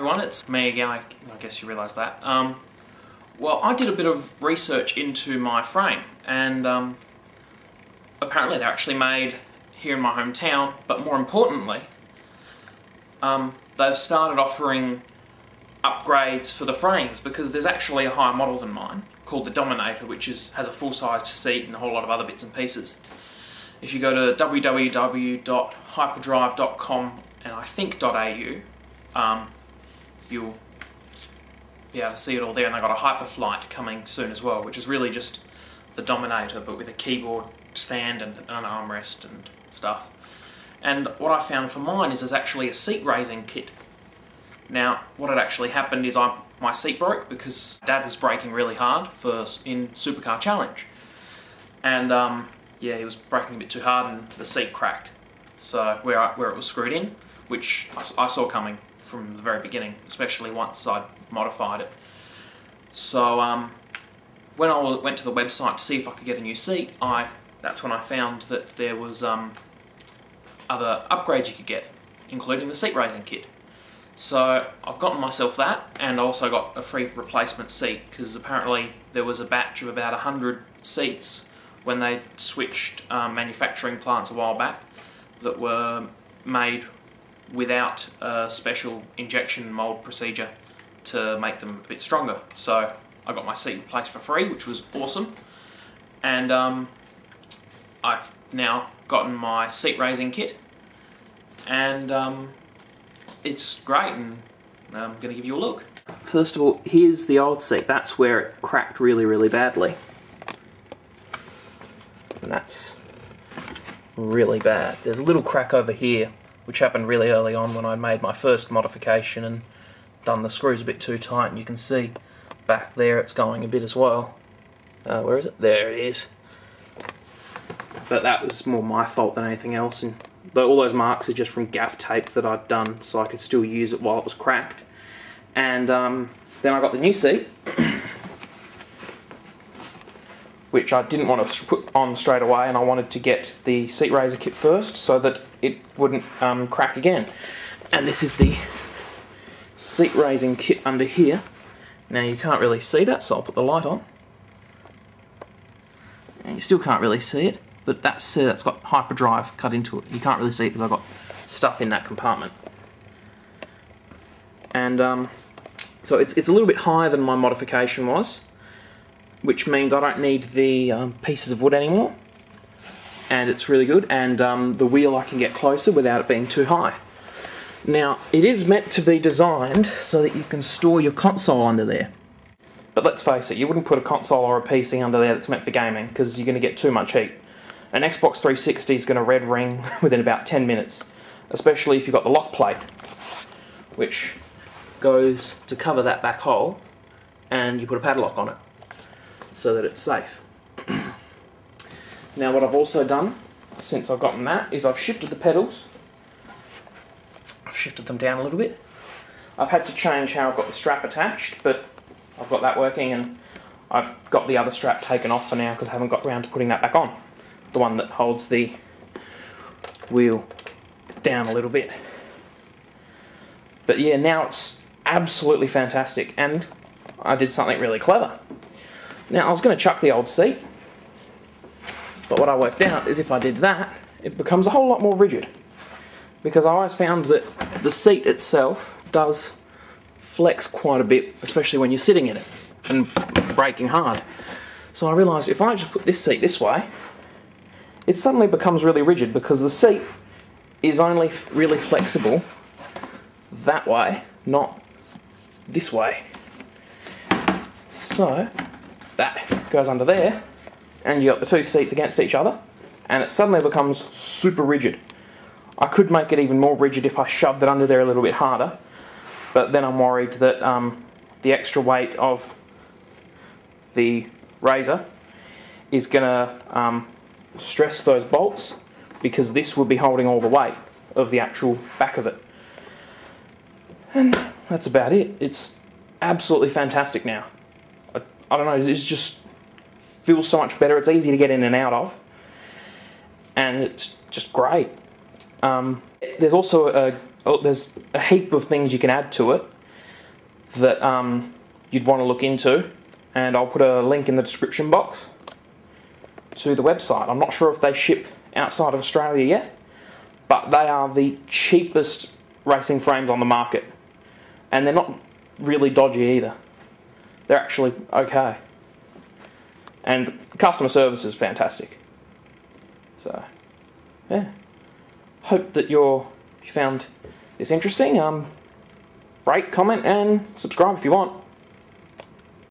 Everyone, it's me again. I guess you realise that. Well, I did a bit of research into my frame, and apparently they're actually made here in my hometown, but more importantly, they've started offering upgrades for the frames, because there's actually a higher model than mine called the Dominator, which has a full-sized seat and a whole lot of other bits and pieces. If you go to www.hyperdrive.com and I think .au, you'll be able to see it all there, and they've got a Hyperflight coming soon as well, which is really just the Dominator but with a keyboard stand and an armrest and stuff. And what I found for mine is there's actually a seat raising kit. Now, what had actually happened is my seat broke because Dad was braking really hard in Supercar Challenge, and yeah, he was braking a bit too hard and the seat cracked. So where it was screwed in, which I saw coming from the very beginning, especially once I'd modified it. So when I went to the website to see if I could get a new seat, that's when I found that there was other upgrades you could get, including the seat raising kit. So I've gotten myself that, and I also got a free replacement seat, because apparently there was a batch of about 100 seats when they switched manufacturing plants a while back that were made without a special injection mould procedure to make them a bit stronger. So I got my seat replaced for free, which was awesome, and I've now gotten my seat raising kit, and it's great, and I'm going to give you a look. First of all, here's the old seat. That's where it cracked really, really badly. And that's really bad. There's a little crack over here, which happened really early on when I made my first modification and done the screws a bit too tight, and you can see back there it's going a bit as well. Where is it? There it is. But that was more my fault than anything else, and all those marks are just from gaff tape that I'd done so I could still use it while it was cracked. And then I got the new seat, which I didn't want to put on straight away, and I wanted to get the seat raiser kit first so that it wouldn't crack again. And this is the seat raising kit under here. Now you can't really see that, so I'll put the light on. And you still can't really see it, but that's got hyperdrive cut into it. You can't really see it because I've got stuff in that compartment. And so it's a little bit higher than my modification was, which means I don't need the pieces of wood anymore, and it's really good, and the wheel I can get closer without it being too high. Now, it is meant to be designed so that you can store your console under there, but let's face it, you wouldn't put a console or a PC under there that's meant for gaming, because you're going to get too much heat. An Xbox 360 is going to red ring within about 10 minutes, especially if you've got the lock plate, which goes to cover that back hole, and you put a padlock on it so that it's safe. Now, what I've also done since I've gotten that is I've shifted the pedals. I've shifted them down a little bit. I've had to change how I've got the strap attached, but I've got that working, and I've got the other strap taken off for now because I haven't got around to putting that back on. The one that holds the wheel down a little bit. But yeah, now it's absolutely fantastic, and I did something really clever. Now, I was going to chuck the old seat, but what I worked out is if I did that, it becomes a whole lot more rigid, because I always found that the seat itself does flex quite a bit, especially when you're sitting in it and braking hard. So I realised if I just put this seat this way, it suddenly becomes really rigid, because the seat is only really flexible that way, not this way. So that goes under there, and you got the two seats against each other, and it suddenly becomes super rigid. I could make it even more rigid if I shoved it under there a little bit harder, but then I'm worried that the extra weight of the razor is going to stress those bolts, because this would be holding all the weight of the actual back of it. And that's about it. It's absolutely fantastic now. I don't know, it just feels so much better. It's easy to get in and out of, and it's just great. There's also there's a heap of things you can add to it. that you'd want to look into, and I'll put a link in the description box to the website. I'm not sure if they ship outside of Australia yet, but they are the cheapest racing frames on the market, and they're not really dodgy either. They're actually okay, and customer service is fantastic. So yeah, hope that you found this interesting. Rate, comment and subscribe if you want.